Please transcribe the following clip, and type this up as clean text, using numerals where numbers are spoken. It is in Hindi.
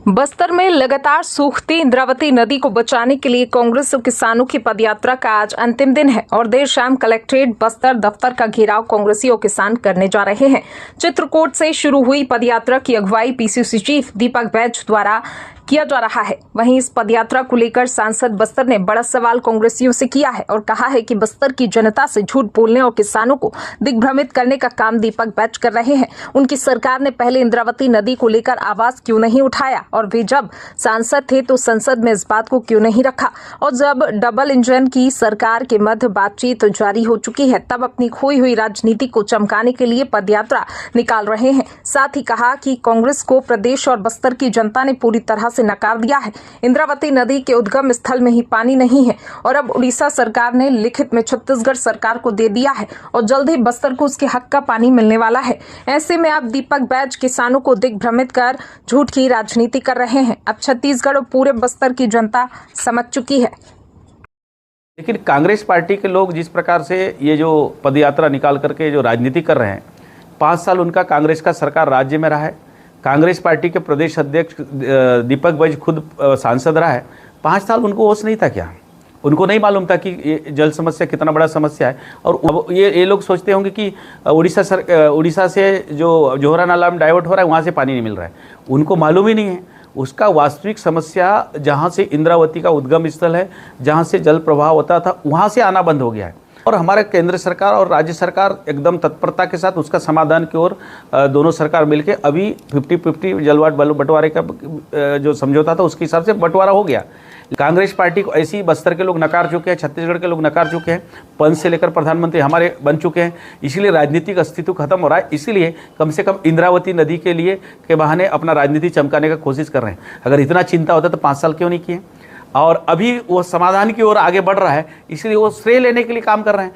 बस्तर में लगातार सूखती इंद्रावती नदी को बचाने के लिए कांग्रेस और किसानों की पदयात्रा का आज अंतिम दिन है और देर शाम कलेक्ट्रेट बस्तर दफ्तर का घेराव कांग्रेसी और किसान करने जा रहे हैं। चित्रकूट से शुरू हुई पदयात्रा की अगुवाई पीसीसी चीफ दीपक बैज द्वारा किया जा रहा है। वहीं इस पदयात्रा को लेकर सांसद बस्तर ने बड़ा सवाल कांग्रेसियों से किया है और कहा है कि बस्तर की जनता से झूठ बोलने और किसानों को दिग्भ्रमित करने का काम दीपक बैज कर रहे हैं। उनकी सरकार ने पहले इंद्रावती नदी को लेकर आवाज क्यों नहीं उठाया और वे जब सांसद थे तो संसद में इस बात को क्यों नहीं रखा, और जब डबल इंजन की सरकार के मध्य बातचीत जारी हो चुकी है तब अपनी खोई हुई राजनीति को चमकाने के लिए पदयात्रा निकाल रहे हैं। साथ ही कहा कि कांग्रेस को प्रदेश और बस्तर की जनता ने पूरी तरह से नकार दिया है। इंद्रावती नदी के उद्गम स्थल में ही पानी नहीं है और अब उड़ीसा सरकार ने लिखित में छत्तीसगढ़ सरकार को दे दिया है और जल्द ही बस्तर को उसके हक का पानी मिलने वाला है। ऐसे में अब दीपक बैज किसानों को दिग्भ्रमित कर झूठ की राजनीति कर रहे हैं। अब छत्तीसगढ़ और पूरे बस्तर की जनता समझ चुकी है। लेकिन कांग्रेस पार्टी के लोग जिस प्रकार से ये जो पदयात्रा निकाल करके जो राजनीति कर रहे हैं, 5 साल उनका कांग्रेस का सरकार राज्य में रहा है। कांग्रेस पार्टी के प्रदेश अध्यक्ष दीपक बैज खुद सांसद रहा है। 5 साल उनको होश नहीं था क्या? उनको नहीं मालूम था कि ये जल समस्या कितना बड़ा समस्या है। और अब ये लोग सोचते होंगे कि उड़ीसा से जो जोहरा नाला में डाइवर्ट हो रहा है वहाँ से पानी नहीं मिल रहा है। उनको मालूम ही नहीं है उसका वास्तविक समस्या जहाँ से इंद्रावती का उद्गम स्थल है, जहाँ से जल प्रवाह होता था, वहाँ से आना बंद हो गया है। और हमारे केंद्र सरकार और राज्य सरकार एकदम तत्परता के साथ उसका समाधान की ओर दोनों सरकार मिलके अभी 50-50 जलवाट बंटवारे का जो समझौता था उसके हिसाब से बंटवारा हो गया। कांग्रेस पार्टी को ऐसी बस्तर के लोग नकार चुके हैं, छत्तीसगढ़ के लोग नकार चुके हैं, पंच से लेकर प्रधानमंत्री हमारे बन चुके हैं। इसीलिए राजनीतिक अस्तित्व खत्म हो रहा है। इसीलिए कम से कम इंद्रावती नदी के लिए के बहाने अपना राजनीति चमकाने का कोशिश कर रहे हैं। अगर इतना चिंता होता तो 5 साल क्यों नहीं किए? और अभी वो समाधान की ओर आगे बढ़ रहा है, इसलिए वो श्रेय लेने के लिए काम कर रहे हैं।